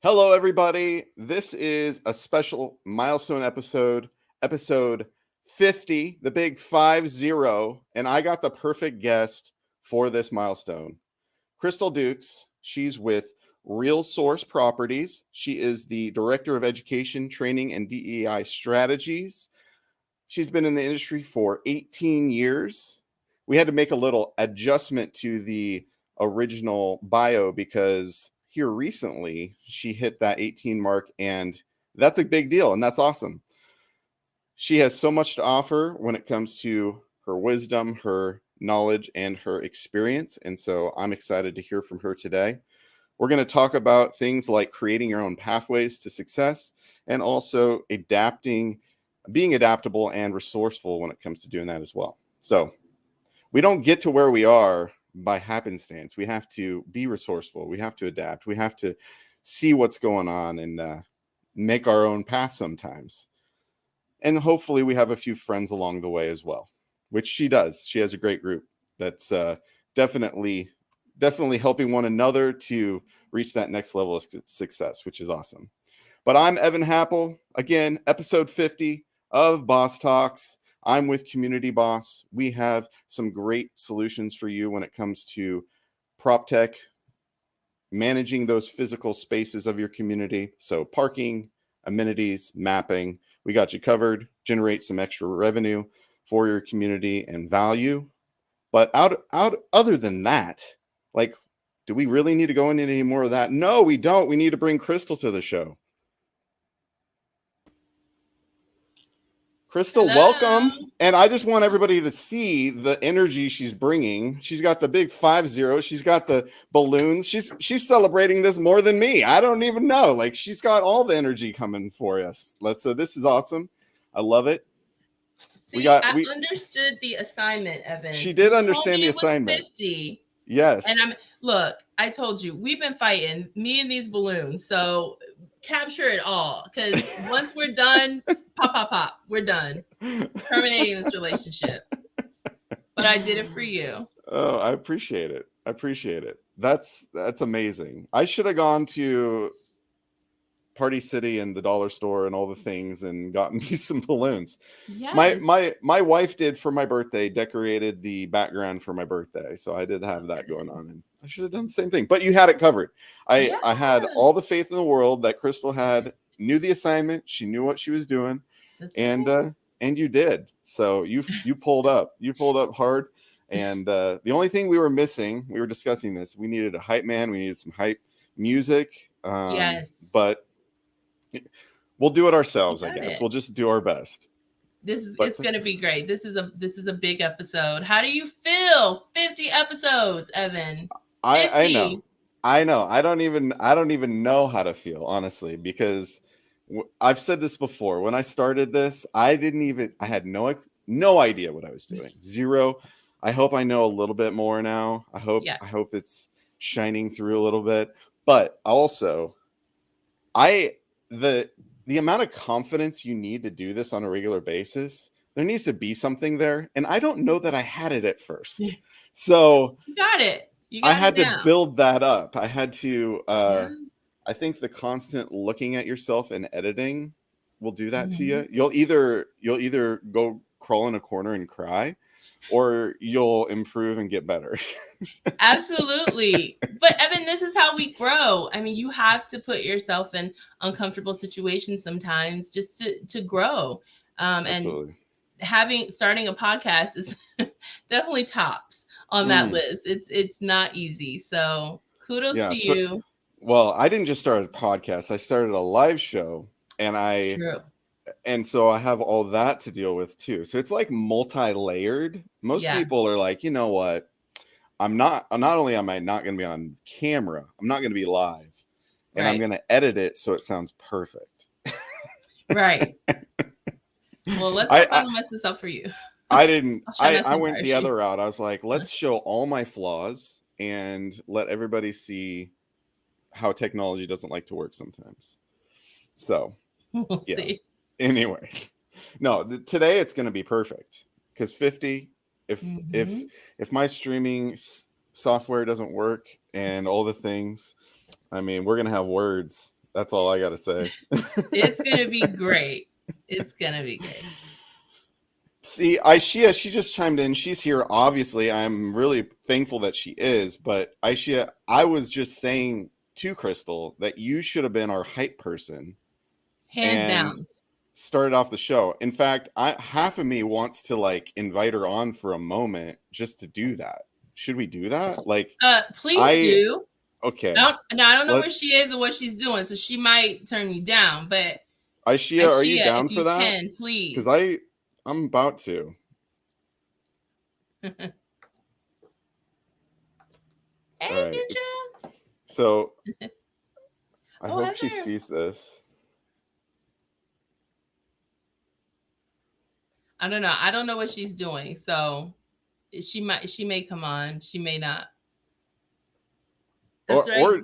Hello, everybody. This is a special milestone episode 50, the big 50. And I got the perfect guest for this milestone. Crystal Dukes, she's with RealSource Properties. She is the Director of Education, Training, and DE&I Strategies. She's been in the industry for 18 years. We had to make a little adjustment to the original bio because here recently she hit that 18 mark, and that's a big deal, and that's awesome. She has so much to offer when it comes to her wisdom, her knowledge, and her experience, and so I'm excited to hear from her today. We're going to talk about things like creating your own pathways to success and also being adaptable and resourceful when it comes to doing that as well. So we don't get to where we are by happenstance. We have to be resourceful. We have to adapt. We have to see what's going on and make our own path sometimes. And hopefully we have a few friends along the way as well, which she does. She has a great group that's definitely helping one another to reach that next level of success, which is awesome. But I'm Evan Happel. Again, episode 50 of Boss Talks. I'm with Community Boss. We have some great solutions for you when it comes to prop tech, managing those physical spaces of your community. So parking, amenities, mapping, we got you covered. Generate some extra revenue for your community and value. But other than that, like, do we really need to go into any more of that? No, we don't. We need to bring Crystal to the show. Crystal, Hello. welcome. And I just want everybody to see the energy she's bringing. She's got the big 50. She's got the balloons. She's celebrating this more than me. I don't even know. Like, she's got all the energy coming for us. So this is awesome. I love it. See, I understood the assignment, Evan. She did understand the assignment. 50. Yes. And I told you, we've been fighting, me and these balloons. So capture it all, because once we're done, pop, we're done. Terminating this relationship. But I did it for you. Oh, I appreciate it. That's amazing. I should have gone to Party City and the dollar store and all the things and gotten me some balloons. Yes. My wife did for my birthday, decorated the background for my birthday. So I did have that going on, and I should have done the same thing. But you had it covered. I had all the faith in the world that Crystal knew the assignment. She knew what she was doing. That's and you did. So you pulled up. You pulled up hard. And the only thing we were missing, we were discussing this, we needed a hype man. We needed some hype music. Yes. But we'll do it ourselves, I guess. We'll just do our best. It's going to be great. This is a big episode. How do you feel? 50 episodes, Evan. 50. I know. I don't even know how to feel, honestly, because I've said this before. When I started this, I had no idea what I was doing. Zero. I hope I know a little bit more now. I hope it's shining through a little bit. But also, the amount of confidence you need to do this on a regular basis, there needs to be something there. And I don't know that I had it at first. So you got it. I had to build that up. I had to, I think the constant looking at yourself and editing will do that to you. You'll either go crawl in a corner and cry, or you'll improve and get better. Absolutely. But Evan, this is how we grow. I mean, you have to put yourself in uncomfortable situations sometimes just to grow. And starting a podcast is definitely tops on that list. It's not easy. So kudos to you. Well, I didn't just start a podcast. I started a live show, and so I have all that to deal with too. So it's like multi-layered. Most people are like, you know what? Not only am I not going to be on camera, I'm not going to be live, and I'm going to edit it so it sounds perfect. Right. Well, let's hope I don't mess this up for you. I didn't. I went the other route. I was like, let's show all my flaws and let everybody see how technology doesn't like to work sometimes. So we'll see. Anyways, no, today it's going to be perfect because 50. If my streaming software doesn't work and all the things, I mean, we're going to have words. That's all I got to say. It's going to be great. It's going to be great. See, Aishia, she just chimed in. She's here. Obviously, I'm really thankful that she is. But Aishia, I was just saying to Crystal that you should have been our hype person. Hands down. Started off the show. In fact, half of me wants to like invite her on for a moment just to do that. Should we do that? Like, please do. Okay. Now I don't know where she is or what she's doing, so she might turn you down. But Aishia, are you down for that? Can, please. Because I'm about to. Hey, right. Ninja. So I hope she sees this. I don't know. I don't know what she's doing. So she may come on. She may not.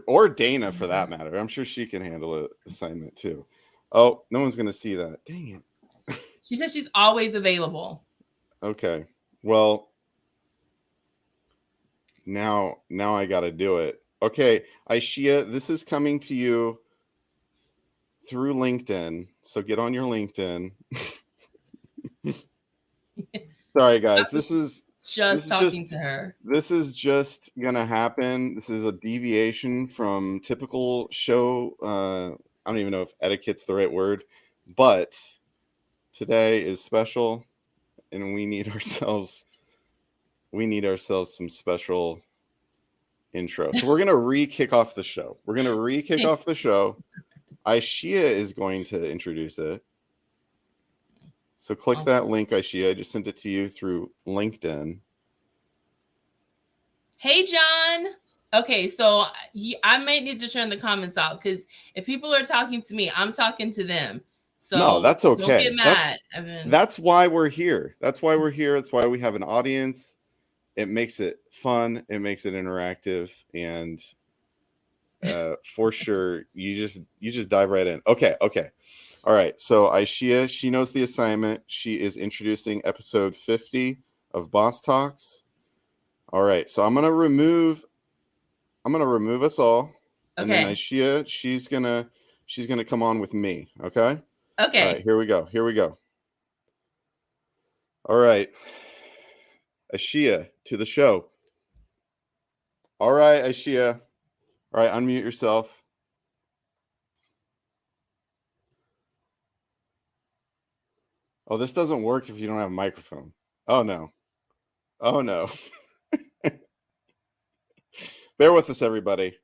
Or Dana for that matter. I'm sure she can handle an assignment too. Oh, no one's gonna see that. Dang it. She says she's always available. Okay. Well, now I gotta do it. Okay, Aishia, this is coming to you through LinkedIn. So get on your LinkedIn. Sorry, guys. This is talking to her. This is just gonna happen. This is a deviation from typical show. I don't even know if etiquette's the right word, but today is special, and we need ourselves some special intro. So we're gonna re-kick off the show. Off the show. Aishia is going to introduce it. So click that link, Aishia. I just sent it to you through LinkedIn. Hey, John. Okay, so I might need to turn the comments out because if people are talking to me, I'm talking to them. So no, that's okay. Don't get mad. That's why we're here. That's why we have an audience. It makes it fun. It makes it interactive, and for sure, you just dive right in. Okay. All right. So Aishia, she knows the assignment. She is introducing episode 50 of Boss Talks. All right. So I'm gonna remove us all. Okay. And then Aishia, she's gonna come on with me. Okay. Okay. All right. Here we go. All right. Aishia, to the show. All right, Aishia. All right, unmute yourself. Oh, this doesn't work if you don't have a microphone. Oh, no. Bear with us, everybody.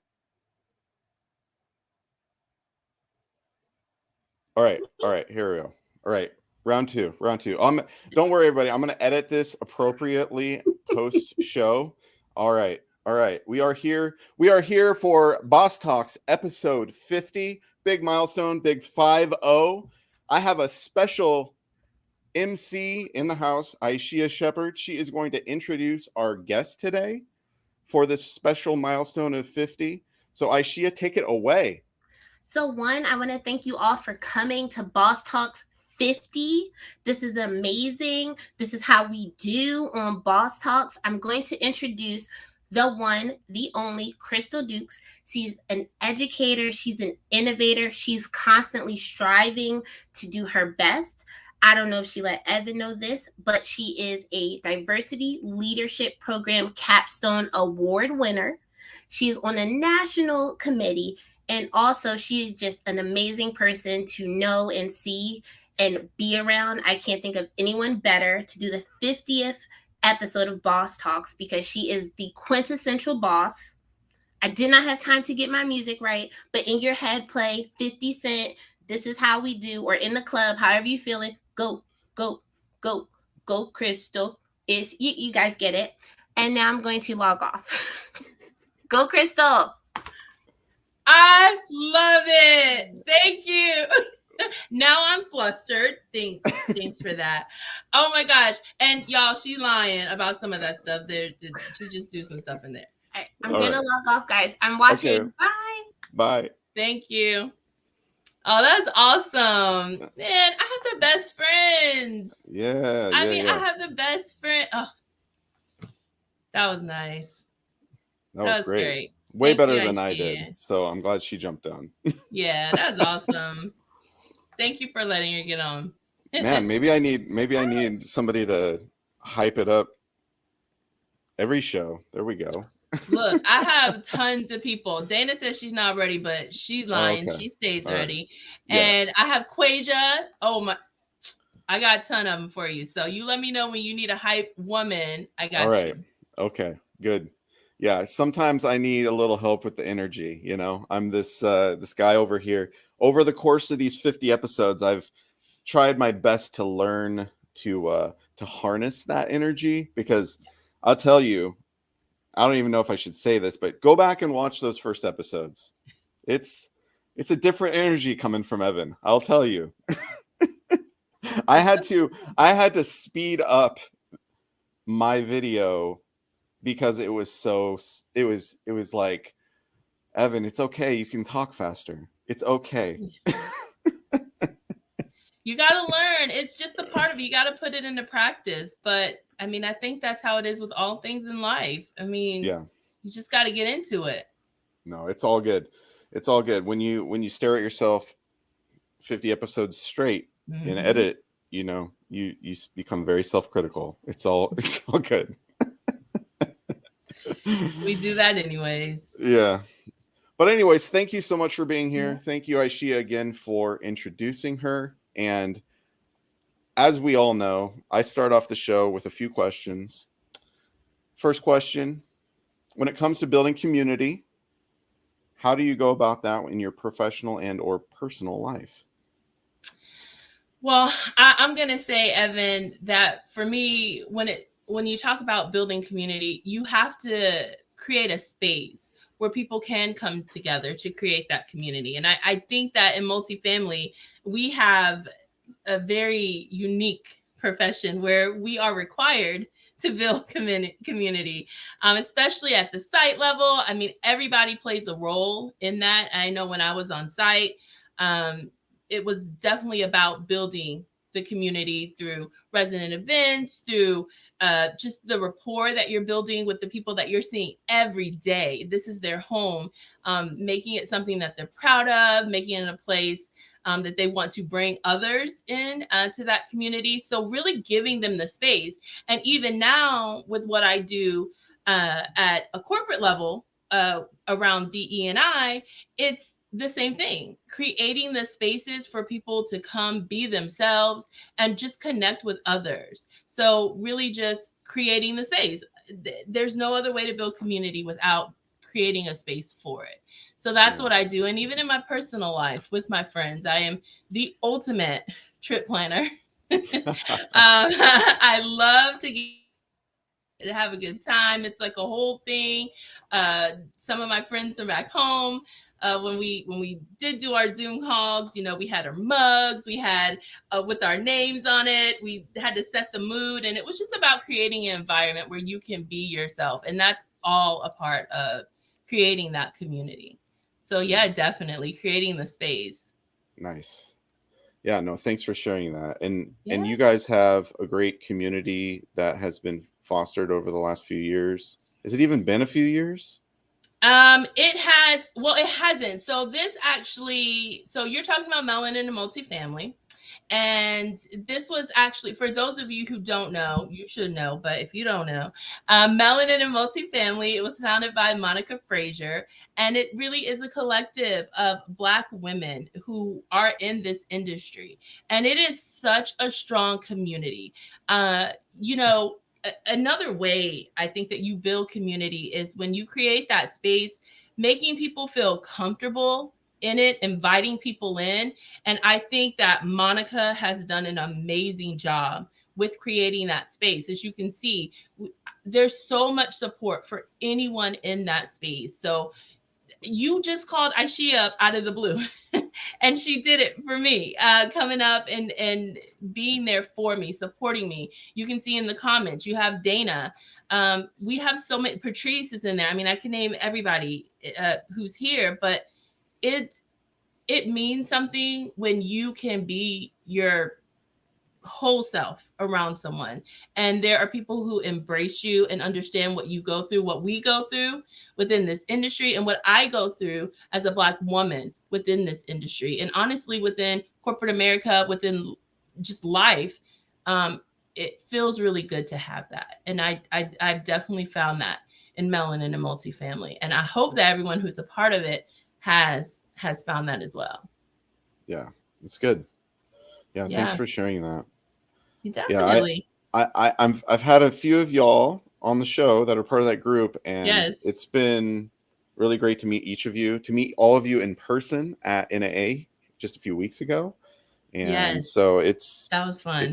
All right, here we go. All right, round two. Don't worry, everybody. I'm going to edit this appropriately post-show. All right. We are here for Boss Talks episode 50. Big milestone, big 5-0. I have a special MC in the house, Aishia Shepherd. She is going to introduce our guest today for this special milestone of 50. So Aishia, take it away. So one, I want to thank you all for coming to Boss Talks 50. This is amazing. This is how we do on Boss Talks. I'm going to introduce the one, the only, Crystal Dukes. She's an educator. She's an innovator. She's constantly striving to do her best. I don't know if she let Evan know this, but she is a Diversity Leadership Program Capstone Award winner. She's on a national committee, and also she is just an amazing person to know and see and be around. I can't think of anyone better to do the 50th episode of Boss Talks because she is the quintessential boss. I did not have time to get my music right, but in your head play 50 Cent, This Is How We Do, or in the club, however you feeling, go, Crystal. You guys get it. And now I'm going to log off. Go, Crystal. I love it. Thank you. Now I'm flustered. Thanks for that. Oh my gosh. And y'all, she's lying about some of that stuff. She just do some stuff in there. All right, I'm going to log off, guys. I'm watching. Okay. Bye. Thank you. Oh, that's awesome. Man, I have the best friends. Yeah. I have the best friend. Oh, that was nice. That was great. way better than I did. So I'm glad she jumped on. Yeah, that's awesome. Thank you for letting her get on. Man, maybe I need somebody to hype it up every show. There we go. Look, I have tons of people. Dana says she's not ready, but she's lying. Okay. She stays All ready. Right. Yeah. And I have Quasia. Oh my, I got a ton of them for you. So you let me know when you need a hype woman. I got All right. you. Okay, good. Yeah, sometimes I need a little help with the energy, you know. I'm this guy over here. Over the course of these 50 episodes, I've tried my best to learn to harness that energy, because I'll tell you, I don't even know if I should say this, but go back and watch those first episodes. It's a different energy coming from Evan. I'll tell you. I had to speed up my video because it was like, Evan, it's okay. You can talk faster. It's okay. You got to learn. It's just a part of it. You got to put it into practice. But I mean, I think that's how it is with all things in life. I mean, yeah, you just got to get into it. No, it's all good. It's all good. When you stare at yourself 50 episodes straight in edit, you know, you become very self-critical. It's all good. We do that anyways. Yeah. But anyways, thank you so much for being here. Thank you, Aishia, again for introducing her. And as we all know, I start off the show with a few questions. First question, when it comes to building community, how do you go about that in your professional and or personal life? Well, I'm going to say, Evan, that for me, when you talk about building community, you have to create a space where people can come together to create that community. And I think that in multifamily, we have a very unique profession where we are required to build community, especially at the site level. I mean, everybody plays a role in that. I know when I was on site, it was definitely about building the community through resident events, through just the rapport that you're building with the people that you're seeing every day. This is their home, making it something that they're proud of, making it a place that they want to bring others in to that community. So really giving them the space. And even now with what I do at a corporate level around DE&I, it's the same thing, creating the spaces for people to come be themselves and just connect with others. So really just creating the space. There's no other way to build community without creating a space for it. So that's what I do. And even in my personal life with my friends, I am the ultimate trip planner. I love to have a good time. It's like a whole thing. Some of my friends are back home. When we did do our Zoom calls, you know, we had our mugs, we had with our names on it. We had to set the mood, and it was just about creating an environment where you can be yourself, and that's all a part of creating that community. So yeah, definitely creating the space. Nice. Yeah, no, thanks for sharing that. And you guys have a great community that has been fostered over the last few years. Has it even been a few years? It has. Well, it hasn't. So this actually, so you're talking about Melanin and Multifamily. And this was actually, for those of you who don't know, you should know, but if you don't know, Melanin and Multifamily, it was founded by Monica Frazier, and it really is a collective of Black women who are in this industry. And it is such a strong community. You know, another way I think that you build community is when you create that space, making people feel comfortable in it, inviting people in. And I think that Monica has done an amazing job with creating that space. As you can see, there's so much support for anyone in that space. So you just called Aishia out of the blue and she did it for me, coming up and being there for me, supporting me. You can see in the comments, you have Dana. We have so many, Patrice is in there. I mean, I can name everybody who's here, but it means something when you can be whole self around someone. And there are people who embrace you and understand what you go through, what we go through within this industry, and what I go through as a Black woman within this industry. And honestly, within corporate America, within just life, it feels really good to have that. And I've definitely found that in Melanin and Multifamily. And I hope that everyone who's a part of it has found that as well. Yeah, it's good. Yeah, thanks for sharing that. Definitely. Yeah, I've had a few of y'all on the show that are part of that group, and yes, it's been really great to meet each of you, to meet all of you in person at NAA just a few weeks ago. And so that was fun.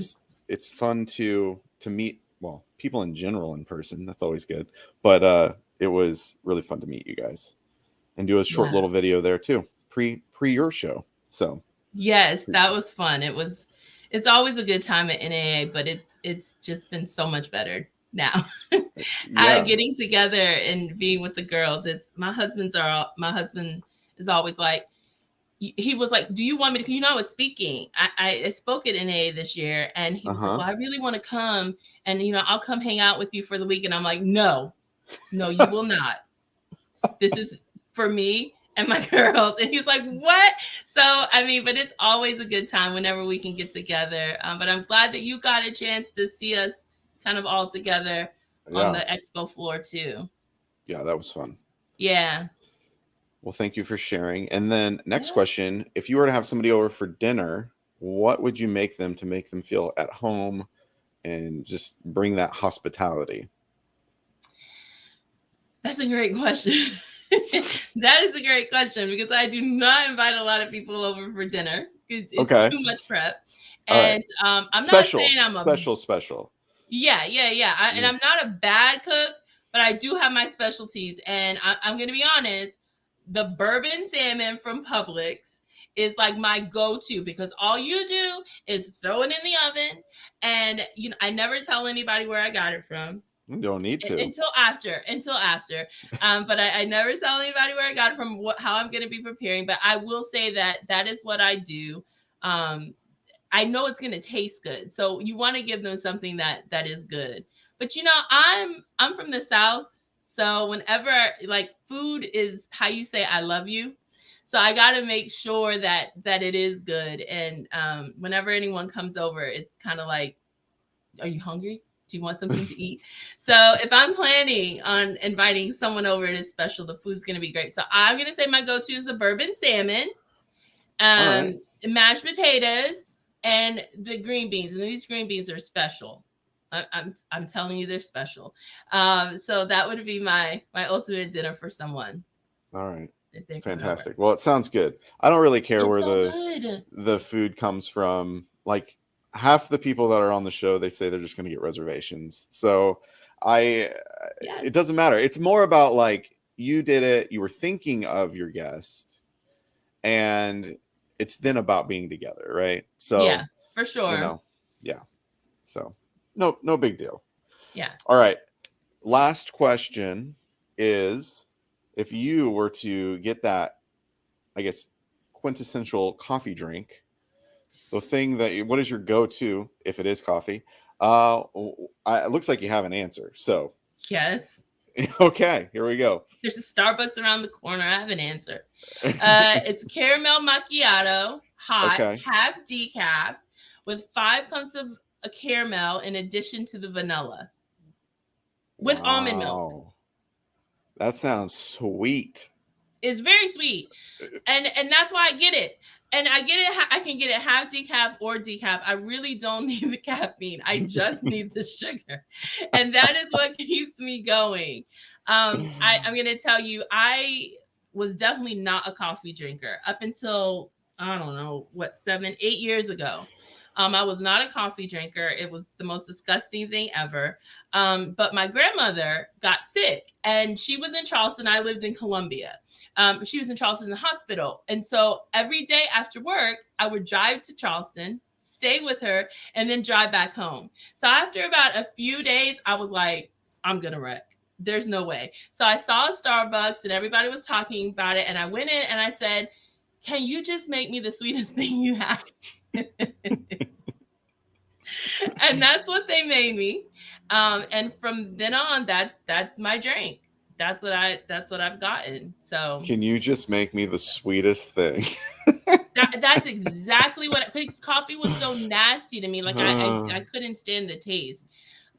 It's fun to meet, well, people in general in person. That's always good. But it was really fun to meet you guys and do a short little video there too, pre your show. So yes, that was fun. It's always a good time at NAA, but it's just been so much better now. Getting together and being with the girls. My husband is always like, he was like, do you want me to, I was speaking. I spoke at NAA this year, and he was like, well, I really want to come, and I'll come hang out with you for the week. And I'm like, no, you will not. This is for me and my girls. And he's like, what? So, but it's always a good time whenever we can get together. But I'm glad that you got a chance to see us kind of all together on the expo floor too. Yeah, that was fun. Yeah. Well, thank you for sharing. And then next question, if you were to have somebody over for dinner, what would you make them to make them feel at home and just bring that hospitality? That's a great question. That is a great question, because I do not invite a lot of people over for dinner. It's too much prep. And I'm special, not saying I'm special. Yeah. And I'm not a bad cook, but I do have my specialties. And I'm going to be honest, the bourbon salmon from Publix is like my go-to, because all you do is throw it in the oven. And I never tell anybody where I got it from. You don't need to until after. But I never tell anybody where I got it from, how I'm going to be preparing. But I will say that is what I do. I know it's going to taste good, so you want to give them something that is good. But I'm from the South, so whenever, like, food is how you say I love you. So I got to make sure that it is good. And whenever anyone comes over, it's kind of like, are you hungry? Do you want something to eat? So if I'm planning on inviting someone over and it's special, the food's going to be great. So I'm going to say my go-to is the bourbon salmon, mashed potatoes, and the green beans. And these green beans are special. I'm telling you, they're special. So that would be my ultimate dinner for someone. All right. Fantastic. Well, it sounds good. I don't really care where the food comes from. Like, half the people that are on the show, they say they're just going to get reservations. So it doesn't matter. It's more about, like, you did it, you were thinking of your guest, and it's then about being together, right? So yeah, for sure. So no big deal. Yeah. All right. Last question is, if you were to get that, I guess, quintessential coffee drink, the thing what is your go-to if it is coffee? It looks like you have an answer. So yes. Okay, here we go. There's a Starbucks around the corner. I have an answer. It's caramel macchiato, hot, half decaf, with 5 pumps of a caramel in addition to the vanilla, with almond milk. That sounds sweet. It's very sweet, and that's why I get it. And I get it. I can get it half decaf or decaf. I really don't need the caffeine. I just need the sugar, and that is what keeps me going. I'm going to tell you, I was definitely not a coffee drinker up until, I don't know, 7-8 years ago. I was not a coffee drinker. It was the most disgusting thing ever. But my grandmother got sick, and she was in Charleston. I lived in Columbia. She was in Charleston in the hospital. And so every day after work, I would drive to Charleston, stay with her, and then drive back home. So after about a few days, I was like, I'm going to wreck. There's no way. So I saw a Starbucks, and everybody was talking about it. And I went in and I said, can you just make me the sweetest thing you have? And that's what they made me. And from then on, that's my drink. That's what I've gotten. So Can you just make me the sweetest thing? that's exactly what, because coffee was so nasty to me. Like I couldn't stand the taste.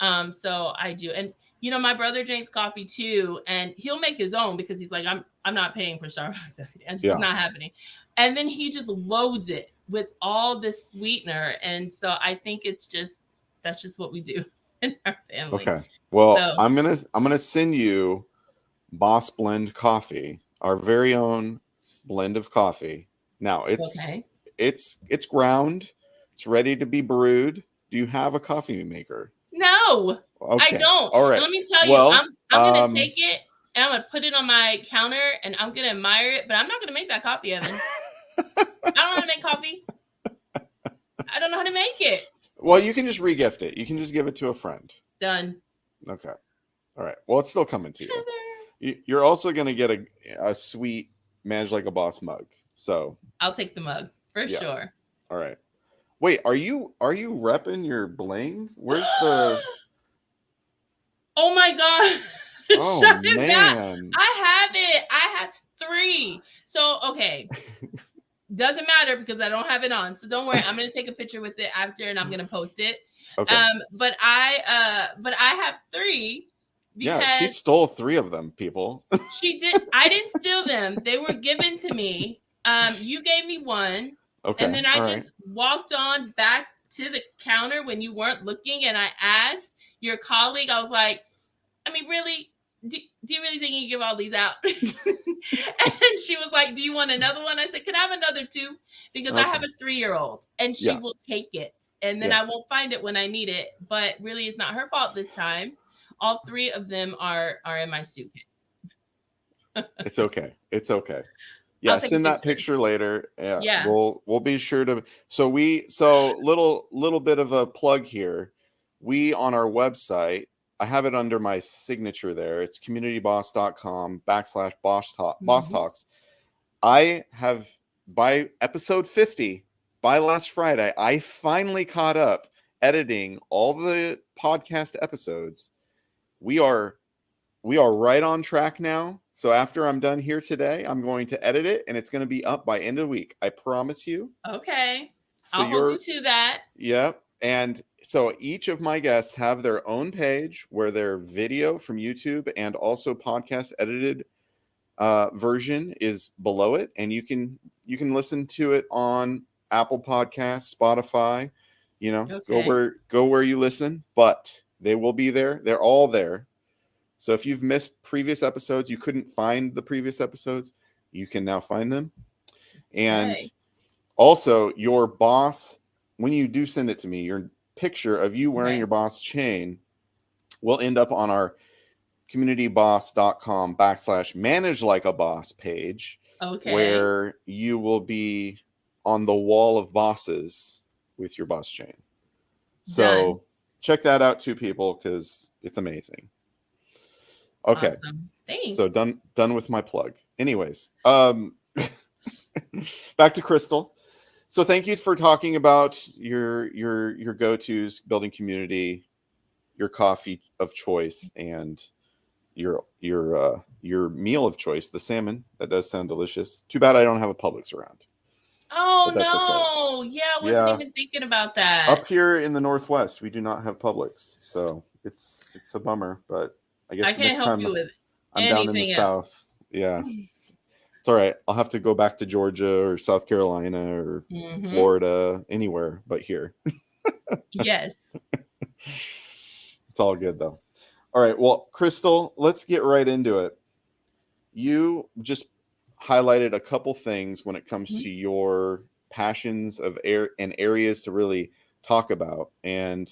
So I do. And you know, my brother drinks coffee too, and he'll make his own because he's like, I'm not paying for Starbucks. It's just not happening. And then he just loads it with all this sweetener. And so I think that's just what we do in our family. Okay. Well, so, I'm gonna send you Boss Blend Coffee, our very own blend of coffee. Now it's ground, it's ready to be brewed. Do you have a coffee maker? No, okay. I don't. All right. And let me tell you, I'm gonna take it and I'm gonna put it on my counter and I'm gonna admire it, but I'm not gonna make that coffee, Evan. I don't know how to make coffee. I don't know how to make it. Well, you can just regift it. You can just give it to a friend. Done. Okay. All right. Well, it's still coming to you. You're also going to get a sweet Manage Like a Boss mug. So I'll take the mug for sure. All right. Wait, are you repping your bling? Where's the? Oh my God. Oh, Shut it man. down. I have it. I have 3. So, okay. Doesn't matter because I don't have it on. So don't worry. I'm going to take a picture with it after and I'm going to post it. Okay. But I have 3 because she stole 3 of them, people. She did. I didn't steal them. They were given to me. You gave me 1. Okay. And then I just walked on back to the counter when you weren't looking. And I asked your colleague, I was like, I mean, really, do you really think you can give all these out? And she was like, do you want another one? I said, can I have another 2? Because I have a 3-year-old and she will take it. And then I won't find it when I need it. But really, it's not her fault this time. All 3 of them are in my suitcase. It's okay. It's okay. Yeah, send that picture later. Yeah. We'll be sure to. So little bit of a plug here. We on our website, I have it under my signature there. It's communityboss.com/boss talks. I have, by episode 50, by last Friday, I finally caught up editing all the podcast episodes. We are right on track now. So after I'm done here today, I'm going to edit it and it's going to be up by end of the week. I promise you. Okay. So I'll hold you to that. Yep. And so each of my guests have their own page where their video from YouTube and also podcast edited version is below it. And you can listen to it on Apple Podcasts, Spotify, go where you listen, but they will be there. They're all there. So if you've missed previous episodes, you couldn't find the previous episodes, you can now find them. And also your boss, when you do send it to me, your picture of you wearing your boss chain will end up on our communityboss.com/manage like a boss page, where you will be on the wall of bosses with your boss chain. So check that out too, people, because it's amazing. Okay. Awesome. Thanks. So done with my plug. Anyways, back to Crystal. So thank you for talking about your go-tos, building community, your coffee of choice, and your meal of choice, the salmon. That does sound delicious. Too bad I don't have a Publix around. Oh no. Okay. Yeah, I wasn't even thinking about that. Up here in the Northwest, we do not have Publix. So it's a bummer, but I guess I can't help you with I'm down in the South. Yeah. It's all right. I'll have to go back to Georgia or South Carolina or Florida, anywhere but here. Yes. It's all good though. All right. Well, Crystal, let's get right into it. You just highlighted a couple things when it comes to your passions and areas to really talk about. And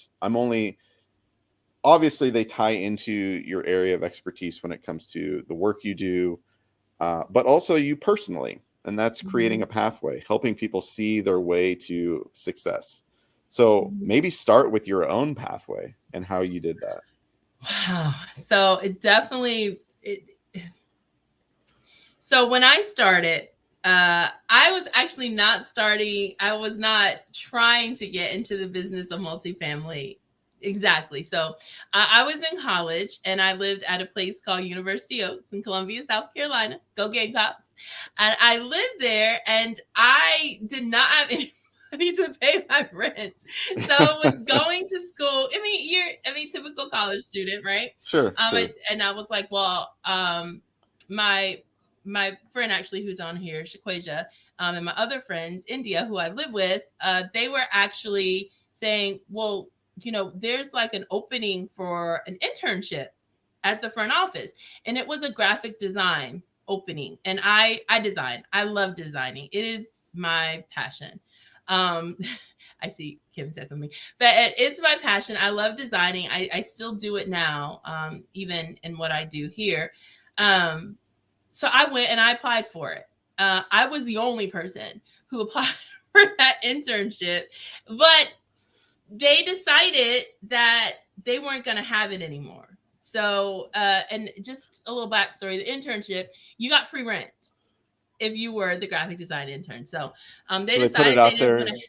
obviously they tie into your area of expertise when it comes to the work you do, but also you personally, and that's creating a pathway, helping people see their way to success. So maybe start with your own pathway and how you did that. Wow. So it definitely, so when I started, I was actually I was not trying to get into the business of multifamily. Exactly. So I was in college and I lived at a place called University Oaks in Columbia, South Carolina. Go Gamecocks. And I lived there and I did not have any money to pay my rent. So I was going to school. I mean, typical college student, right? Sure. And I was like, well, my friend actually who's on here, Shaquasia, and my other friends, India, who I live with, they were actually saying, well, there's like an opening for an internship at the front office. And it was a graphic design opening. And I design. I love designing. It is my passion. I see Kim said something, but it's my passion. I love designing. I still do it now, even in what I do here. So I went and I applied for it. I was the only person who applied for that internship, but they decided that they weren't going to have it anymore. So, and just a little backstory, the internship, you got free rent if you were the graphic design intern. So they decided put it out they there didn't want to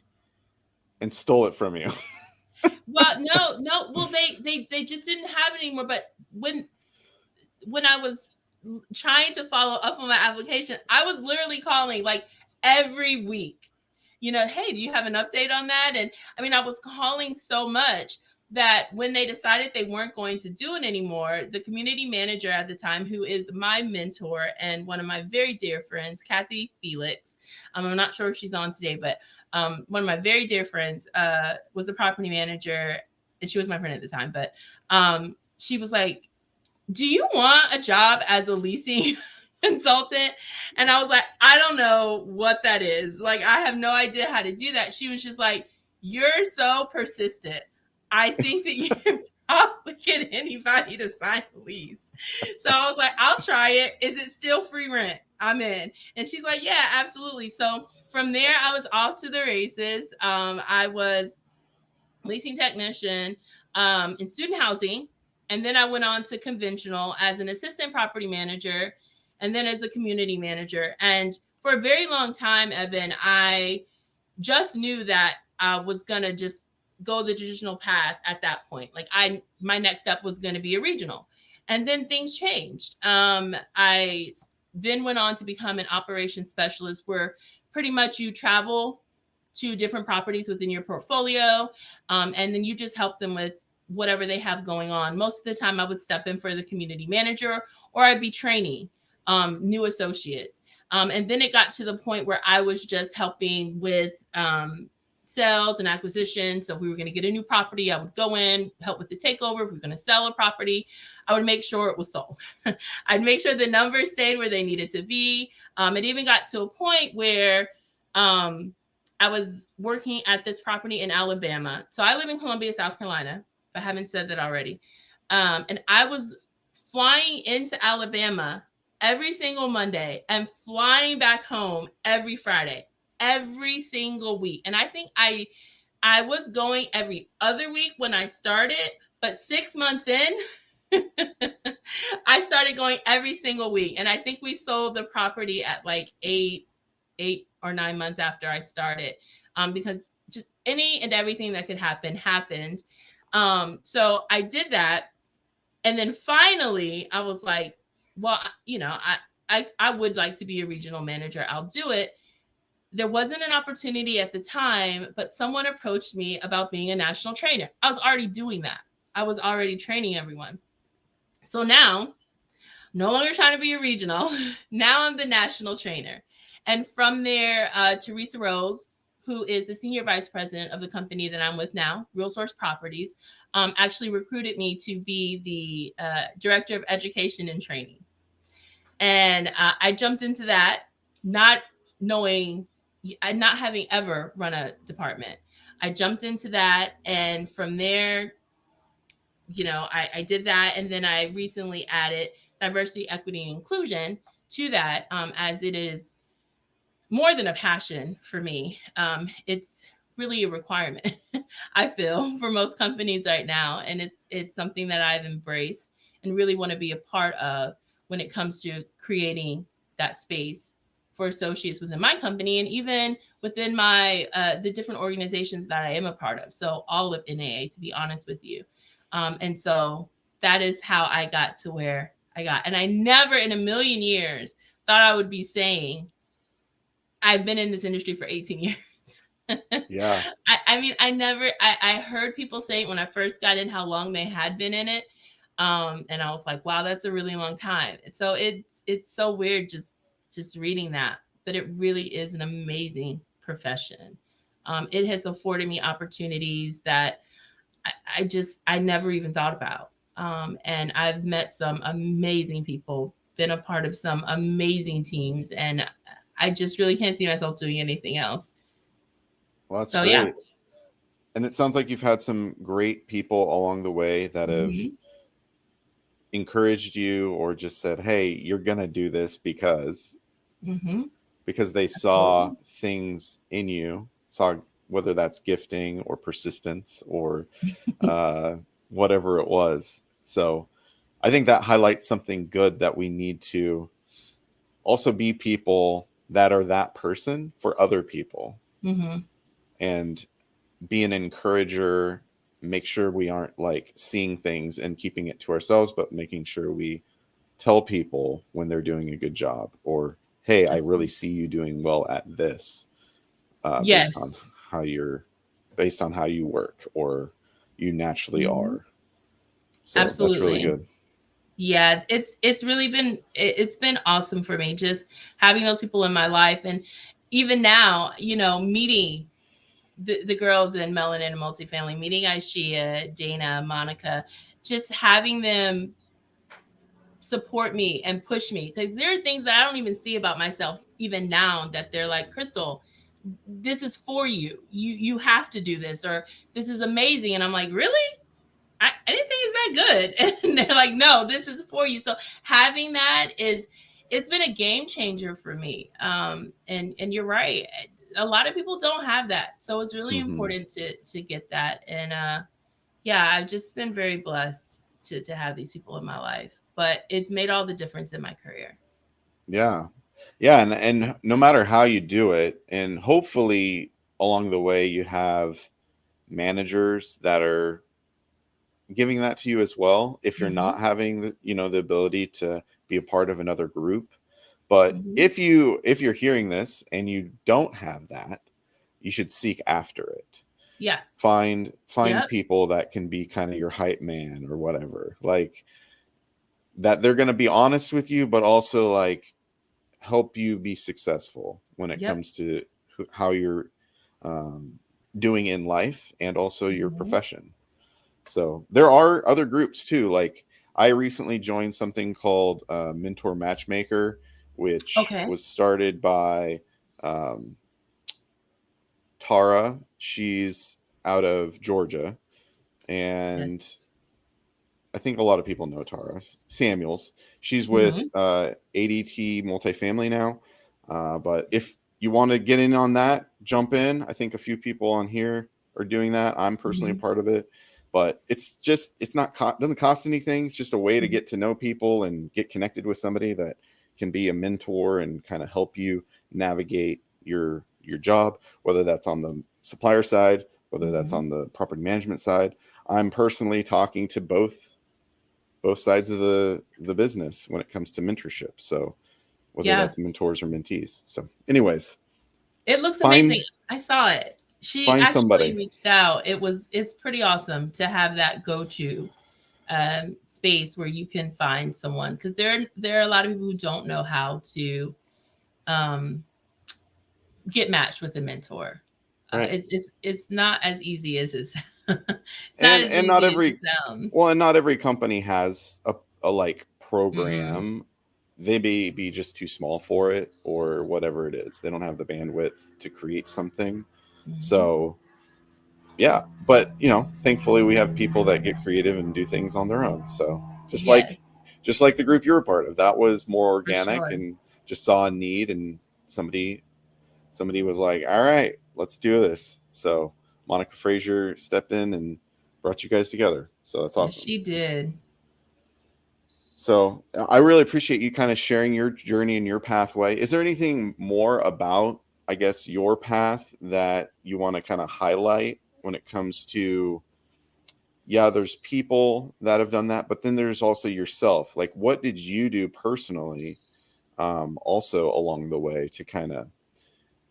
and stole it from you. Well, no. Well, they just didn't have it anymore. But when I was trying to follow up on my application, I was literally calling like every week. Hey, do you have an update on that? And I mean, I was calling so much that when they decided they weren't going to do it anymore, the community manager at the time, who is my mentor and one of my very dear friends, Kathy Felix, I'm not sure if she's on today, but one of my very dear friends was the property manager, and she was my friend at the time. But she was like, do you want a job as a leasing consultant? And I was like, I don't know what that is. Like, I have no idea how to do that. She was just like, you're so persistent. I think that you can probably get anybody to sign a lease. So I was like, I'll try it. Is it still free rent? I'm in. And she's like, yeah, absolutely. So from there, I was off to the races. I was leasing technician in student housing. And then I went on to conventional as an assistant property manager and then as a community manager. And for a very long time, Evan, I just knew that I was going to just go the traditional path at that point. Like my next step was going to be a regional. And then things changed. I then went on to become an operations specialist, where pretty much you travel to different properties within your portfolio. And then you just help them with whatever they have going on. Most of the time I would step in for the community manager, or I'd be training new associates. And then it got to the point where I was just helping with sales and acquisition. So if we were going to get a new property, I would go in, help with the takeover. If we were going to sell a property, I would make sure it was sold. I'd make sure the numbers stayed where they needed to be. It even got to a point where I was working at this property in Alabama. So I live in Columbia, South Carolina, if I haven't said that already. And I was flying into Alabama every single Monday and flying back home every Friday, every single week. And I think I was going every other week when I started, but 6 months in, I started going every single week. And I think we sold the property at like 8 or 9 months after I started, because just any and everything that could happen happened. So I did that. And then finally I was like, well, I would like to be a regional manager. I'll do it. There wasn't an opportunity at the time, but someone approached me about being a national trainer. I was already doing that. I was already training everyone. So now, no longer trying to be a regional. Now I'm the national trainer. And from there, Teresa Rose, who is the senior vice president of the company that I'm with now, RealSource Properties, actually recruited me to be the director of education and training. And I jumped into that, not having ever run a department. I jumped into that. And from there, I did that. And then I recently added diversity, equity, and inclusion to that, as it is more than a passion for me. It's really a requirement, I feel, for most companies right now. And it's something that I've embraced and really want to be a part of when it comes to creating that space for associates within my company, and even within my the different organizations that I am a part of. So all of NAA, to be honest with you. And so that is how I got to where I got. And I never in a million years thought I would be saying I've been in this industry for 18 years. Yeah. I mean, I heard people say when I first got in how long they had been in it. And I was like, wow, that's a really long time. And so it's so weird just reading that, but it really is an amazing profession. It has afforded me opportunities that I never even thought about. And I've met some amazing people, been a part of some amazing teams, and I just really can't see myself doing anything else. Well, that's So, great. yeah. And it sounds like you've had some great people along the way that have encouraged you or just said, hey, you're going to do this because they saw things in you, saw whether that's gifting or persistence or whatever it was. So I think that highlights something good, that we need to also be people that are that person for other people. And be an encourager, make sure we aren't like seeing things and keeping it to ourselves, but making sure we tell people when they're doing a good job, or, hey, I really see you doing well at this, Yes. based on how you work or you naturally are. So Absolutely. that's really good. Yeah, it's really been it's been awesome for me just having those people in my life. And even now, you know, meeting the girls in Melanin and Multifamily, meeting Aishia, Dana, Monica, just having them support me and push me, because there are things that I don't even see about myself even now that they're like, Crystal, this is for you. You have to do this, or this is amazing. And I'm like, really? I didn't think it's that good. And they're like, no, this is for you. So having that it's been a game changer for me. And you're right. A lot of people don't have that. So it's really important to get that. And yeah, I've just been very blessed to have these people in my life, but it's made all the difference in my career. Yeah. Yeah. And no matter how you do it, and hopefully along the way, you have managers that are giving that to you as well, if you're not having the ability to be a part of another group. But if you're hearing this and you don't have that, you should seek after it. Yeah. Find people that can be kind of your hype man or whatever, like that. They're going to be honest with you, but also like help you be successful when it comes to how you're doing in life and also your profession. So there are other groups too. Like I recently joined something called Mentor Matchmaker, which was started by Tara. She's out of Georgia, and I think a lot of people know Tara Samuels. She's with ADT Multifamily now. But if you want to get in on that, jump in. I think a few people on here are doing that. I'm personally a part of it. But doesn't cost anything. It's just a way to get to know people and get connected with somebody that can be a mentor and kind of help you navigate your job, whether that's on the supplier side, whether that's on the property management side. I'm personally talking to both sides of the business when it comes to mentorship. So whether that's mentors or mentees. So anyways, it looks amazing. I saw it. She actually reached out. It's pretty awesome to have that go-to space where you can find someone, because there are a lot of people who don't know how to get matched with a mentor. Right. It's not as easy as it sounds. And not every company has a like program. They may be just too small for it or whatever it is. They don't have the bandwidth to create something. So yeah, but thankfully we have people that get creative and do things on their own. So just like the group you're a part of, that was more organic and just saw a need, and somebody was like, all right, let's do this. So Monica Frazier stepped in and brought you guys together. So that's awesome. Yes, she did. So I really appreciate you kind of sharing your journey and your pathway. Is there anything more about, I guess, your path that you want to kind of highlight when it comes to, yeah, there's people that have done that, but then there's also yourself. Like, what did you do personally, also along the way to kind of,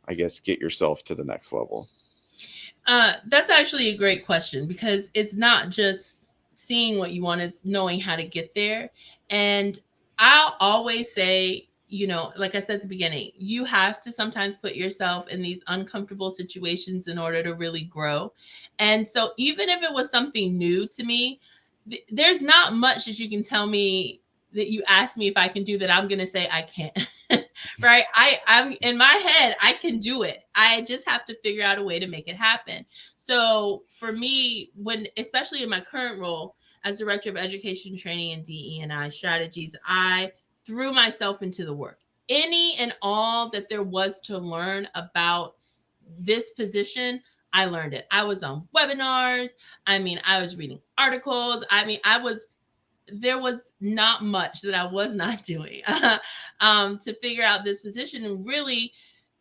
I guess, get yourself to the next level? That's actually a great question, because it's not just seeing what you want, it's knowing how to get there. And I'll always say, like I said at the beginning, you have to sometimes put yourself in these uncomfortable situations in order to really grow. And so even if it was something new to me, there's not much that you can tell me that you ask me if I can do that I'm going to say I can't. Right? I'm in my head, I can do it. I just have to figure out a way to make it happen. So for me, especially in my current role as Director of Education Training and DE&I Strategies, I threw myself into the work. Any and all that there was to learn about this position, I learned it. I was on webinars. I was reading articles. There was not much that I was not doing to figure out this position and really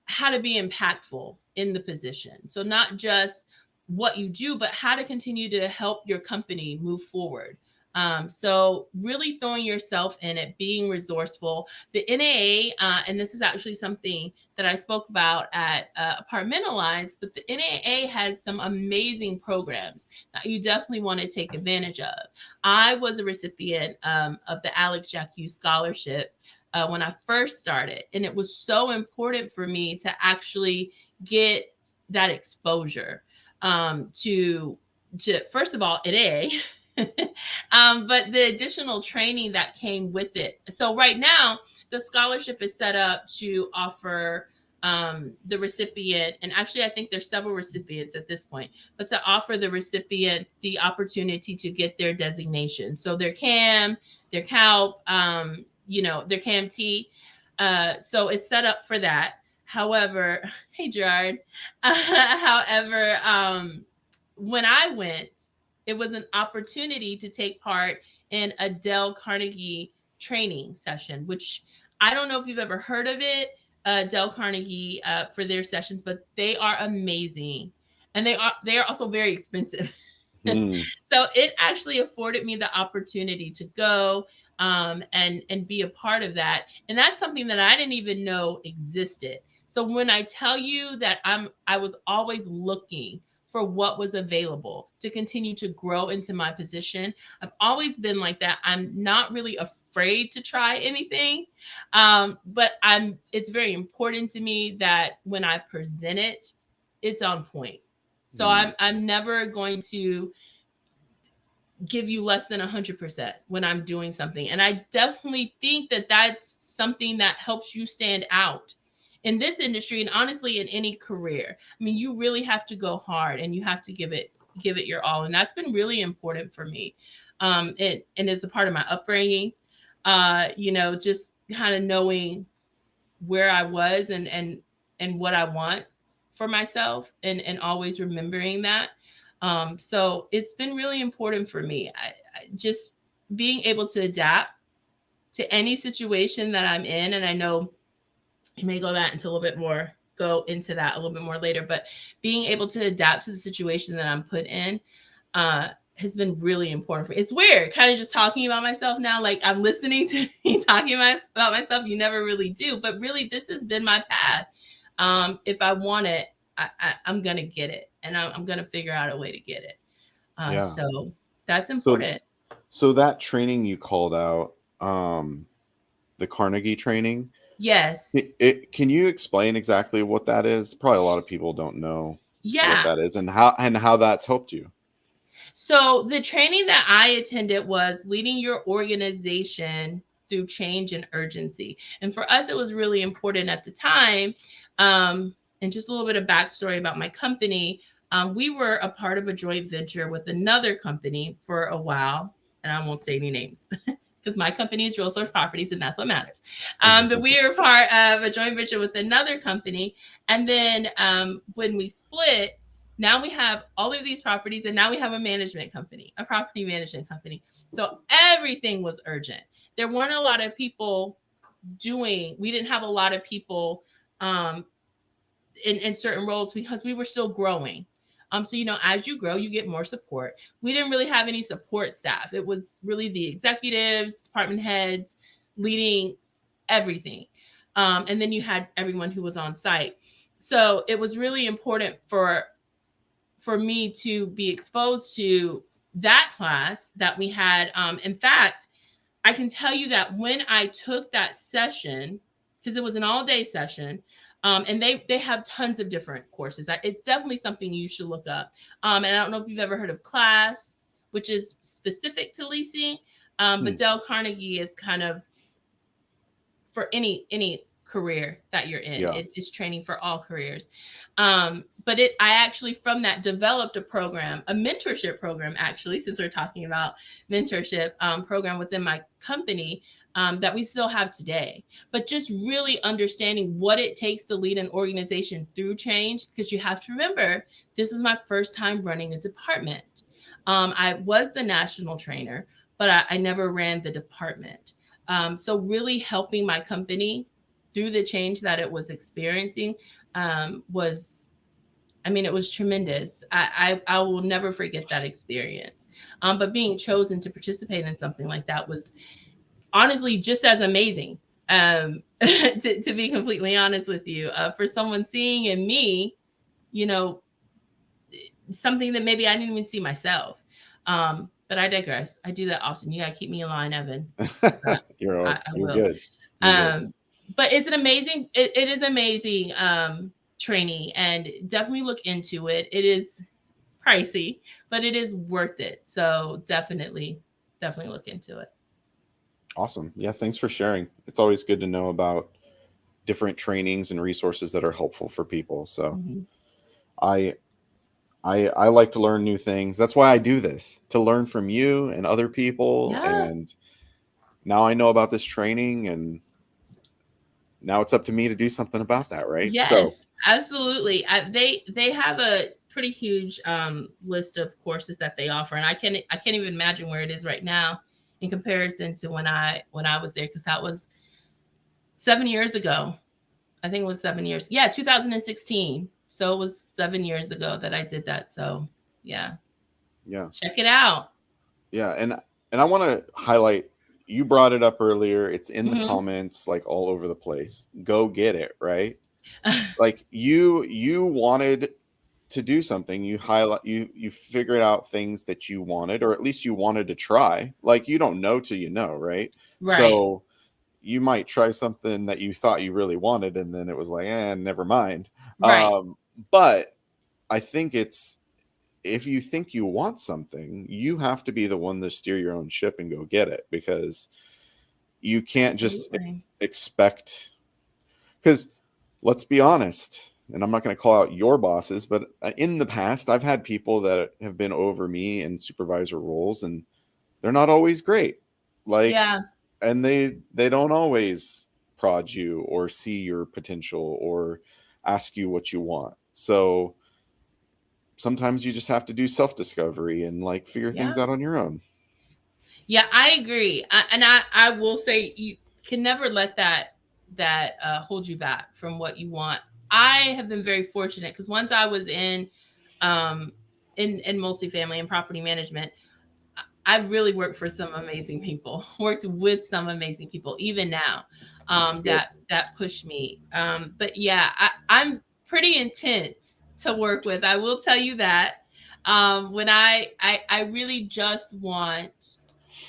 how to be impactful in the position. So not just what you do, but how to continue to help your company move forward. So really throwing yourself in it, being resourceful. The NAA, and this is actually something that I spoke about at Apartmentalize, but the NAA has some amazing programs that you definitely want to take advantage of. I was a recipient of the Alex Jacques Scholarship when I first started. And it was so important for me to actually get that exposure to first of all, NA, but the additional training that came with it. So right now, the scholarship is set up to offer the recipient, and actually I think there's several recipients at this point, but to offer the recipient the opportunity to get their designation. So their CAM, their CALP, their CAMT. So it's set up for that. However, hey Gerard. However, when I went, it was an opportunity to take part in a Dale Carnegie training session, which I don't know if you've ever heard of it, Dale Carnegie, for their sessions, but they are amazing, and they are also very expensive. So it actually afforded me the opportunity to go and be a part of that, and that's something that I didn't even know existed. So when I tell you that I was always looking for what was available to continue to grow into my position. I've always been like that. I'm not really afraid to try anything, but it's very important to me that when I present it, it's on point. So I'm never going to give you less than 100% when I'm doing something. And I definitely think that that's something that helps you stand out in this industry, and honestly in any career. You really have to go hard and you have to give it your all. And that's been really important for me. And it's a part of my upbringing, just kind of knowing where I was and what I want for myself, and always remembering that. So it's been really important for me. I just being able to adapt to any situation that I'm in. And I know you may go into that a little bit more later, but being able to adapt to the situation that I'm put in has been really important for me. It's weird kind of just talking about myself now, like I'm listening to me talking about myself. You never really do, but really this has been my path. If I want it, I'm going to get it, and I'm going to figure out a way to get it. So that's important. So that training you called out, the Carnegie training. Yes. Can you explain exactly what that is? Probably a lot of people don't know what that is and how that's helped you. So the training that I attended was leading your organization through change and urgency. And for us, it was really important at the time. And just a little bit of backstory about my company. We were a part of a joint venture with another company for a while, and I won't say any names because my company is RealSource Properties, and that's what matters. But we were part of a joint venture with another company. And then when we split, now we have all of these properties, and now we have a property management company. So everything was urgent. there weren't a lot of people we didn't have a lot of people in certain roles because we were still growing. So, as you grow, you get more support. We didn't really have any support staff. It was really the executives, department heads leading everything. And then you had everyone who was on site. So it was really important for me to be exposed to that class that we had. In fact, I can tell you that when I took that session, because it was an all-day session, and they have tons of different courses. It's definitely something you should look up. And I don't know if you've ever heard of CLASS, which is specific to leasing, but Dale Carnegie is kind of for any career that you're in. It's training for all careers. But I actually from that developed a mentorship program, actually, since we're talking about mentorship program within my company that we still have today. But just really understanding what it takes to lead an organization through change, because you have to remember, this is my first time running a department. I was the national trainer, but I never ran the department. So really helping my company through the change that it was experiencing it was tremendous. I will never forget that experience. But being chosen to participate in something like that was honestly just as amazing. To be completely honest with you, for someone seeing in me, something that maybe I didn't even see myself. But I digress. I do that often. You gotta keep me in line, Evan. You're I will. good. But it's it is amazing training, and definitely look into it. It is pricey, but it is worth it. So definitely look into it. Awesome. Yeah, thanks for sharing. It's always good to know about different trainings and resources that are helpful for people. So I like to learn new things. That's why I do this, to learn from you and other people. Yeah. And now I know about this training, and now it's up to me to do something about that, right? Yes, absolutely. They have a pretty huge list of courses that they offer, and I can't even imagine where it is right now in comparison to when I was there, because that was 7 years ago. I think it was 7 years. Yeah, 2016. So it was 7 years ago that I did that. So yeah. Check it out. Yeah, and I want to highlight, you brought it up earlier. It's in the comments, like all over the place. Go get it, right? Like you wanted to do something. You figured out things that you wanted, or at least you wanted to try. Like, you don't know till you know, right? Right. So you might try something that you thought you really wanted, and then it was like, never mind. Right. But I think if you think you want something, you have to be the one to steer your own ship and go get it, because you can't just expect, because let's be honest, and I'm not going to call out your bosses, but in the past, I've had people that have been over me in supervisor roles, and they're not always great. And they don't always prod you or see your potential or ask you what you want. So sometimes you just have to do self-discovery and figure things out on your own. Yeah, I agree. I will say, you can never let that hold you back from what you want. I have been very fortunate, because once I was in multifamily and property management, I've really worked for some amazing people, worked with some amazing people, even now, that push me. But yeah, I'm pretty intense to work with. I will tell you that. When I really just want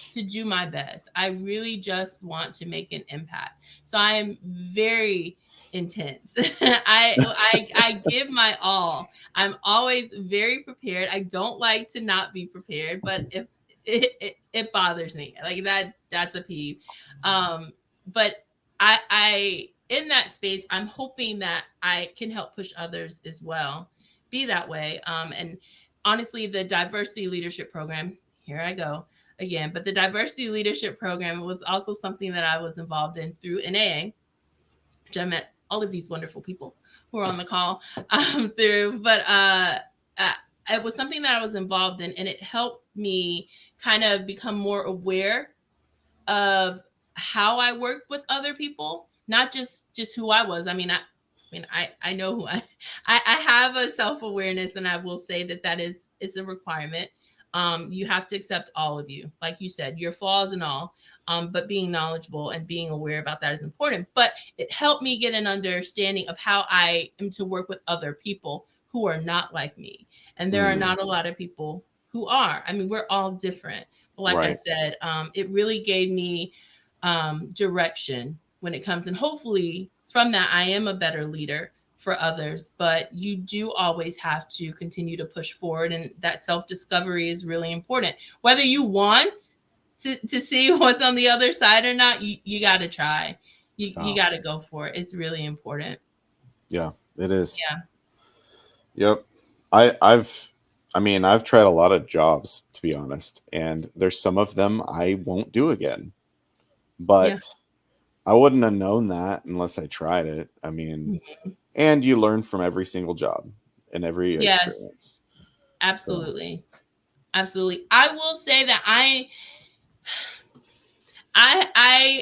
to do my best. I really just want to make an impact. So I am very intense. I give my all. I'm always very prepared. I don't like to not be prepared, but if it bothers me, like that's a peeve. But I in that space, I'm hoping that I can help push others as well be that way. And honestly, the diversity leadership program, here I go again, but the diversity leadership program was also something that I was involved in through NAA, which I met all of these wonderful people who are on the call through. But it was something that I was involved in, and it helped me kind of become more aware of how I worked with other people, not just who I was. I know who I have a self-awareness, and I will say that is a requirement. You have to accept all of you, like you said, your flaws and all. But being knowledgeable and being aware about that is important. But it helped me get an understanding of how I am to work with other people who are not like me. And there are not a lot of people who are. I mean, we're all different. But like I said, it really gave me direction when it comes. And hopefully from that, I am a better leader for others. But you do always have to continue to push forward. And that self-discovery is really important. Whether you want to see what's on the other side or not, you got to try. You got to go for it. It's really important. Yeah, it is. Yeah. Yep. I've tried a lot of jobs, to be honest, and there's some of them I won't do again. But I wouldn't have known that unless I tried it. I mean, and you learn from every single job and every experience. Absolutely. So. Absolutely. I will say that I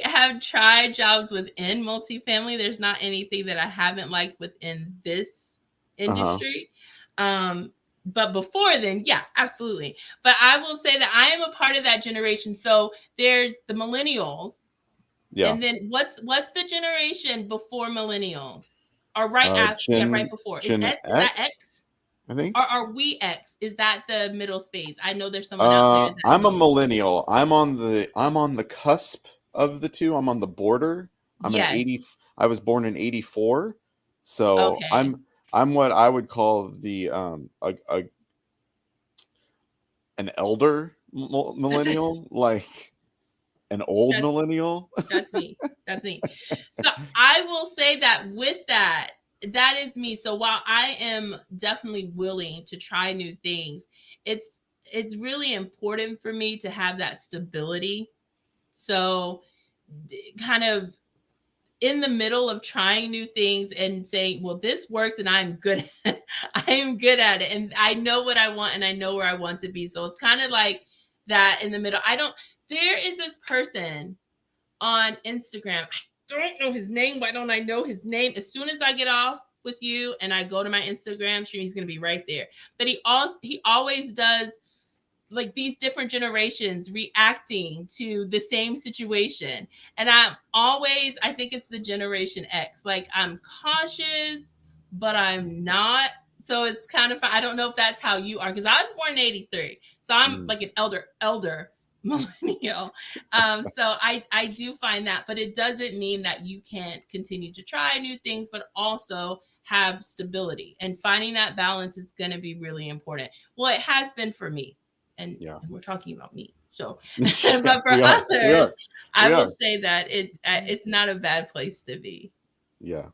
have tried jobs within multifamily. There's not anything that I haven't liked within this industry. But before then, yeah, absolutely. But I will say that I am a part of that generation. So there's the millennials. Yeah. And then what's the generation before millennials? Or right after? Right before. Is that X? I think. Or are we X? Is that the middle space? I know there's someone out there. I'm a millennial. I'm on the cusp of the two. I'm on the border. I'm an 80. I was born in 84. So I'm what I would call the an elder millennial, like an old millennial. That's me. So I will say that with that is me. So while I am definitely willing to try new things, it's really important for me to have that stability. So kind of in the middle of trying new things and saying, well, this works and I'm good. I am good at it. And I know what I want and I know where I want to be. So it's kind of like that in the middle. There is this person on Instagram. I don't know his name. Why don't I know his name? As soon as I get off with you and I go to my Instagram, sure, he's going to be right there. But he always does like these different generations reacting to the same situation. And I think it's the Generation X. Like I'm cautious, but I'm not. So it's kind of, I don't know if that's how you are, because I was born in 83. So I'm like an elder millennial. So I do find that, but it doesn't mean that you can't continue to try new things, but also have stability. And finding that balance is going to be really important. Well, it has been for me. And we're talking about me. So, but for others, I will say that it's not a bad place to be. Yeah.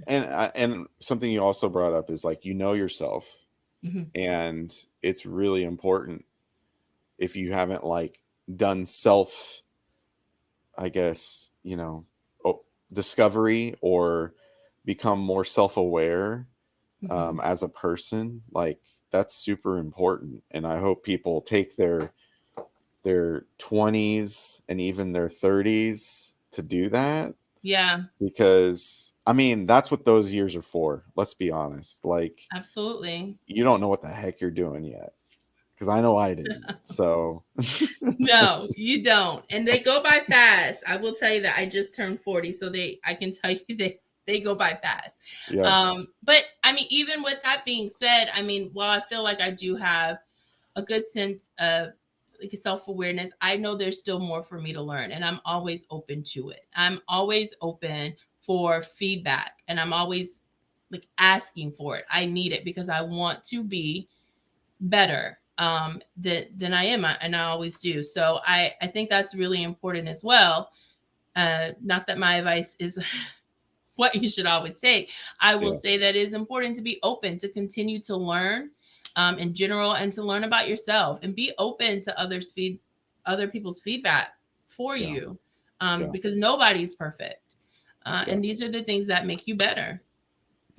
And something you also brought up is like, yourself, and it's really important if you haven't like done self, I guess, discovery or become more self-aware as a person, like that's super important. And I hope people take their 20s and even their 30s to do that. Yeah. Because I mean, that's what those years are for. Let's be honest. Like, absolutely. You don't know what the heck you're doing yet. Because I know I didn't. So no, you don't. And they go by fast. I will tell you that I just turned 40. So I can tell you they go by fast. Yeah. But I mean, even with that being said, I mean, while I feel like I do have a good sense of like self-awareness, I know there's still more for me to learn, and I'm always open to it. I'm always open for feedback, and I'm always like asking for it. I need it because I want to be better than I am, and I always do. So I think that's really important as well. Not that my advice is what you should always say. I will say that it is important to be open, to continue to learn in general, and to learn about yourself, and be open to other people's feedback for you, because nobody's perfect. And these are the things that make you better.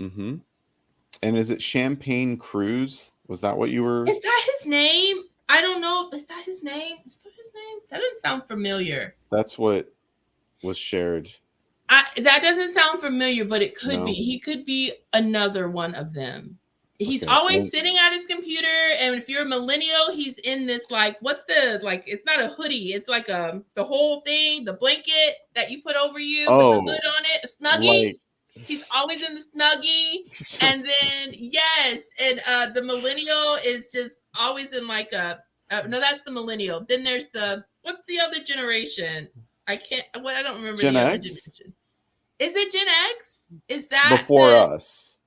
And is it Champagne Cruz? Was that what you were? Is that his name? I don't know. Is that his name? Is that his name? That doesn't sound familiar. That's what was shared. That doesn't sound familiar, but it could No. be. He could be another one of them. He's Okay. always sitting at his computer, and if you're a millennial, he's in this like, what's the like? It's not a hoodie. It's like the whole thing, the blanket that you put over you with the hood on it, a snuggie. Like, he's always in the snuggie, and then yes, and the millennial is just always in like a. No, that's the millennial. Then there's what's the other generation? I don't remember Gen the other X? generation. Is it Gen X? Is that before us?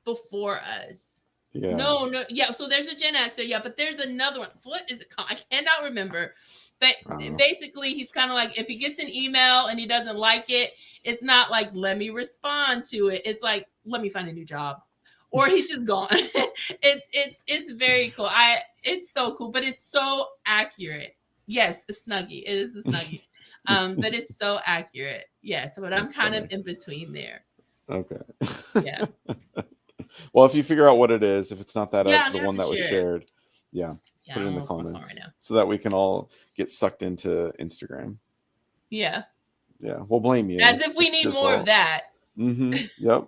Before us. Yeah. No. Yeah. So there's a Gen X there. Yeah. But there's another one. What is it called? I cannot remember. But basically, he's kind of like, if he gets an email and he doesn't like it, it's not like, let me respond to it. It's like, let me find a new job. Or he's just gone. It's very cool. It's so cool, but it's so accurate. Yes, a snuggie. It is a snuggie. But it's so accurate. Yes, but I'm kind of in between there. Okay. Yeah. Well, if you figure out what it is, if it's not that the one that was shared, put it in the comments right now, so that we can all get sucked into Instagram. Yeah. Yeah, we'll blame you. As if we need more of that. Mm-hmm. Yep.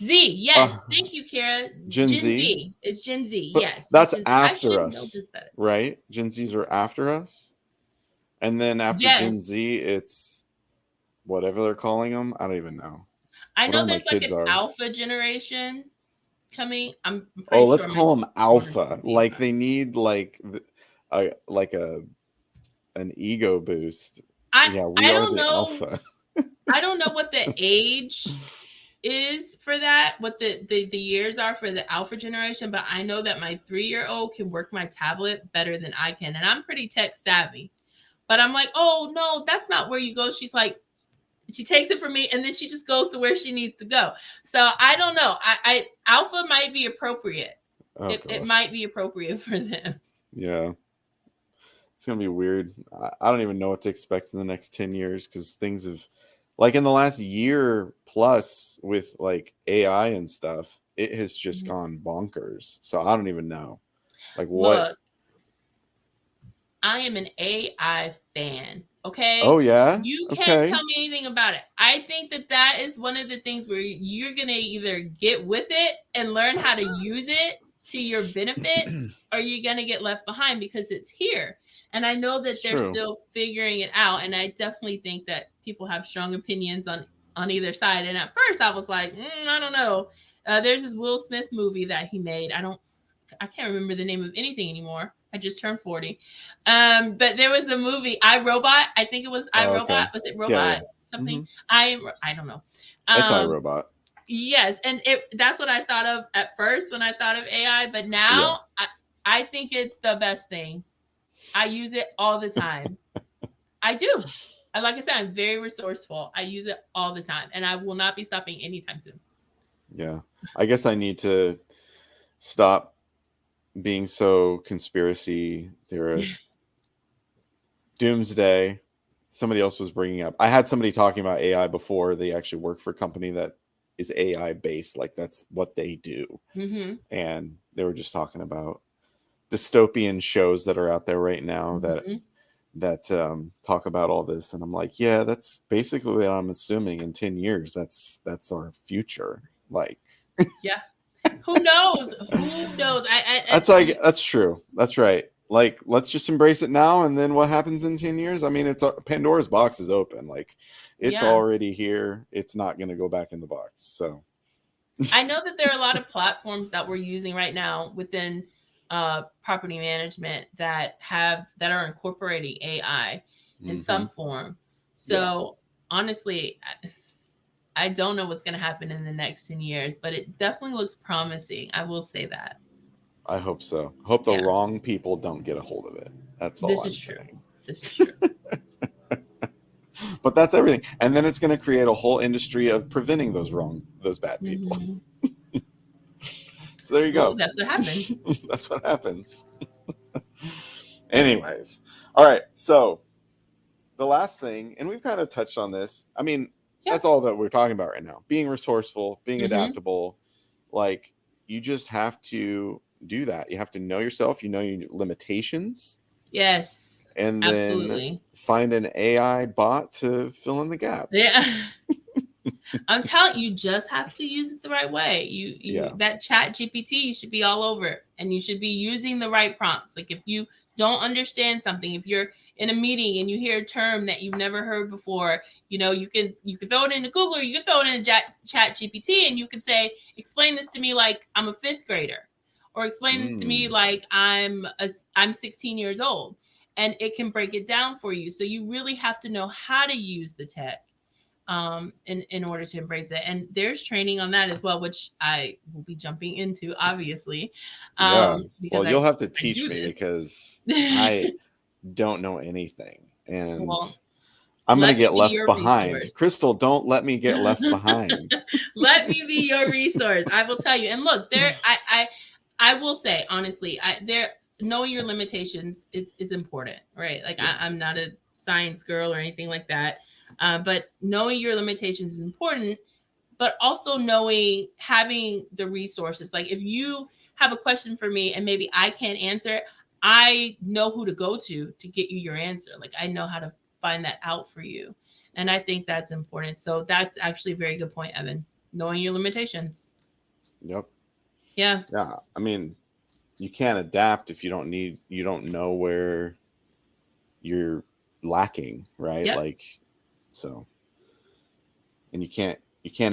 Z, yes. Thank you, Kara. Gen Z? It's Gen Z, but yes. that's Gen after us, right? Gen Zs are after us. And then after Gen Z, it's whatever they're calling them. I don't even know. I know there's like an alpha generation coming. Let's call them alpha. Like they need like an ego boost. I don't know. Alpha. I don't know what the age is for that, what the years are for the alpha generation, but I know that my 3-year-old can work my tablet better than I can, and I'm pretty tech savvy. But I'm like, oh no, that's not where you go. She's like, she takes it from me, and then she just goes to where she needs to go. So I don't know. I alpha might be appropriate. It might be appropriate for them. Yeah. It's going to be weird. I don't even know what to expect in the next 10 years because things have, like in the last year plus with like AI and stuff, it has just gone bonkers. So I don't even know. Like what? Look, I am an AI fan. Okay. Oh, yeah. You can't tell me anything about it. I think that is one of the things where you're going to either get with it and learn how to use it to your benefit, or you're going to get left behind because it's here. And I know that they're still figuring it out. And I definitely think that people have strong opinions on either side. And at first I was like, I don't know. There's this Will Smith movie that he made. I can't remember the name of anything anymore. I just turned 40. But there was a movie, iRobot. I think it was iRobot. Okay. Was it Robot? Something? Mm-hmm. I don't know. It's iRobot. Yes. And that's what I thought of at first when I thought of AI. But now I think it's the best thing. I use it all the time. I do. Like I said, I'm very resourceful. I use it all the time. And I will not be stopping anytime soon. Yeah. I guess I need to stop being so conspiracy theorist. Doomsday. Somebody else was bringing up. I had somebody talking about AI before. They actually work for a company that is AI based. Like that's what they do. Mm-hmm. And they were just talking about dystopian shows that are out there right now that talk about all this. And I'm like, yeah, that's basically what I'm assuming in 10 years. That's our future. Like, yeah. Who knows? Who knows? That's true. That's right. Like, let's just embrace it now. And then what happens in 10 years? I mean, Pandora's box is open. Like it's already here. It's not going to go back in the box. So I know that there are a lot of platforms that we're using right now within property management that are incorporating AI in some form. So honestly, I don't know what's going to happen in the next 10 years, but it definitely looks promising. I will say that. I hope so. I hope the wrong people don't get a hold of it. That's all I'm saying. This is true. But that's everything. And then it's going to create a whole industry of preventing those bad people. Mm-hmm. So there you go. That's what happens. That's what happens. Anyways. All right. So the last thing, and we've kind of touched on this. I mean, that's all that we're talking about right now. Being resourceful, being adaptable. Like you just have to do that. You have to know yourself, you know your limitations. Yes. And Absolutely. then find an AI bot to fill in the gaps. Yeah. I'm telling you, just have to use it the right way. That chat GPT, you should be all over it, and you should be using the right prompts. Like if you don't understand something, if you're in a meeting and you hear a term that you've never heard before, you can throw it into Google, or you can throw it in chat GPT, and you can say, explain this to me like I'm a 5th grader, or explain this to me like I'm 16 years old, and it can break it down for you. So you really have to know how to use the tech in order to embrace it. And there's training on that as well, which I will be jumping into, obviously. Well, you'll have to I teach do me this. because I don't know anything. And Well, I'm going to let me get be left your behind. resource. Crystal, don't let me get left behind. Let me be your resource. I will tell you. And look, I will say, honestly, knowing your limitations is important, right? Like I'm not a science girl or anything like that. But knowing your limitations is important, but also having the resources. Like if you have a question for me and maybe I can't answer it, I know who to go to get you your answer. Like I know how to find that out for you. And I think that's important. So that's actually a very good point, Evan. Knowing your limitations. Yep. Yeah. Yeah. I mean, you can't adapt if you don't know where you're lacking, right? Yep. Like, so, and you can't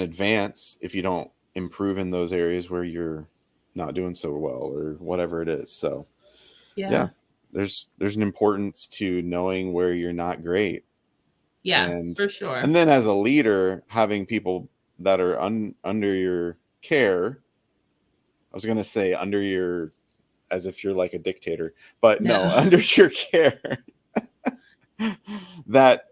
advance if you don't improve in those areas where you're not doing so well or whatever it is. So yeah, there's an importance to knowing where you're not great. Yeah, and for sure. And then as a leader, having people that are under your care, I was going to say under your, as if you're like a dictator, but no, under your care, that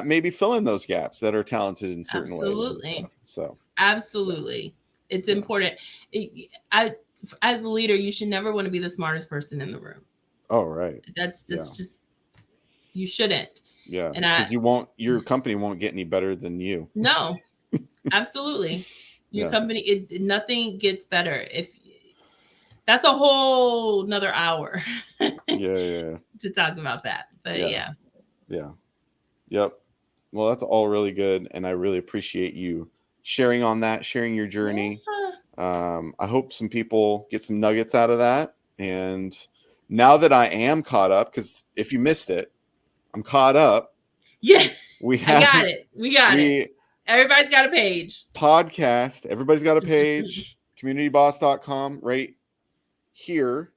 maybe fill in those gaps, that are talented in certain ways and stuff. So absolutely, it's important. As a leader, you should never want to be the smartest person in the room. Oh, right. That's just, you shouldn't. Yeah, because your company won't get any better than you. No, absolutely. Your company, nothing gets better. If that's a whole nother hour. Yeah. To talk about that, but yeah. Yep. Well, that's all really good, and I really appreciate you sharing your journey. I hope some people get some nuggets out of that. And now that I am caught up, because if you missed it, I'm caught up. Yeah, we got it. Everybody's got a page. Podcast. Everybody's got a page. communityboss.com right here.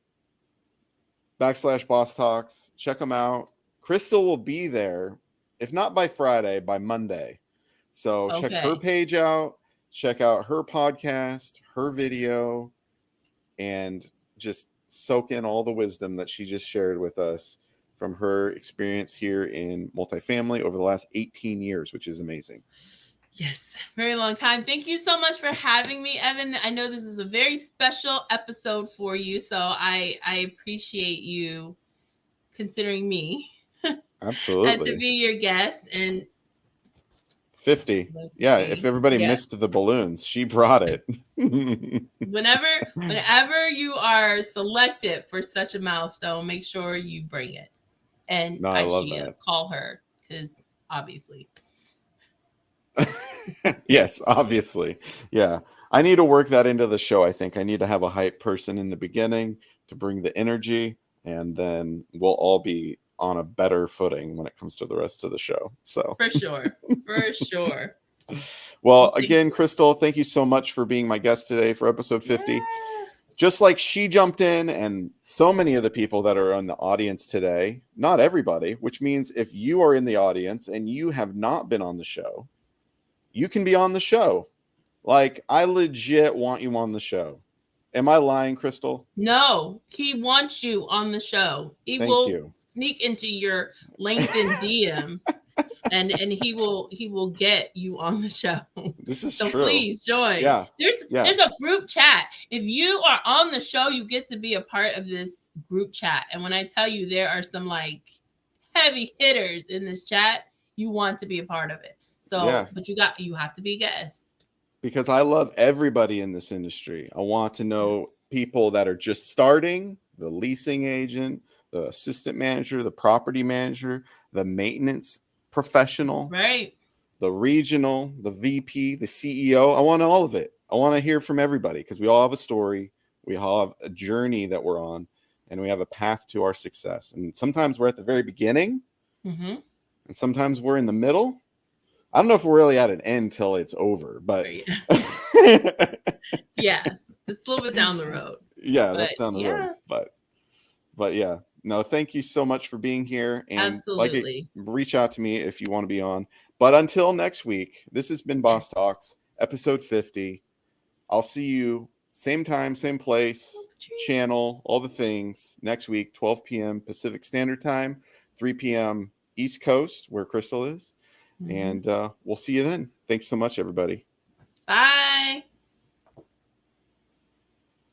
/Boss Talks. Check them out. Crystal will be there, if not by Friday, by Monday. So check her page out. Check out her podcast, her video, and just soak in all the wisdom that she just shared with us from her experience here in multifamily over the last 18 years, which is amazing. Yes, very long time. Thank you so much for having me, Evan. I know this is a very special episode for you, so I appreciate you considering me. Absolutely. to be your guest. And 50. Yeah, if everybody missed the balloons, she brought it. Whenever you are selected for such a milestone, make sure you bring it. And I love that. Call her, because obviously. Yes, obviously. Yeah. I need to work that into the show. I think I need to have a hype person in the beginning to bring the energy, and then we'll all be on a better footing when it comes to the rest of the show. So for sure. Well, again, Crystal, thank you so much for being my guest today for episode 50. Just like she jumped in, and so many of the people that are in the audience today, not everybody, which means if you are in the audience and you have not been on the show, you can be on the show. Like, I legit want you on the show. Am I lying, Crystal? No, he wants you on the show. He will sneak into your LinkedIn DM and he will get you on the show. This is so true. Please join. Yeah. There's a group chat. If you are on the show, you get to be a part of this group chat. And when I tell you there are some like heavy hitters in this chat, you want to be a part of it. So, but you have to be a guest. Because I love everybody in this industry. I want to know people that are just starting, the leasing agent, the assistant manager, the property manager, the maintenance professional, right, the regional, the VP, the CEO. I want all of it. I want to hear from everybody because we all have a story. We all have a journey that we're on, and we have a path to our success. And sometimes we're at the very beginning, mm-hmm. and sometimes we're in the middle. I don't know if we're really at an end till it's over, but yeah, it's a little bit down the road. Yeah, that's down the road. But yeah, no, thank you so much for being here. And absolutely, reach out to me if you want to be on. But until next week, this has been Boss Talks, episode 50. I'll see you same time, same place, channel, all the things next week, 12 p.m. Pacific Standard Time, 3 p.m. East Coast, where Crystal is. And we'll see you then. Thanks so much, everybody. Bye.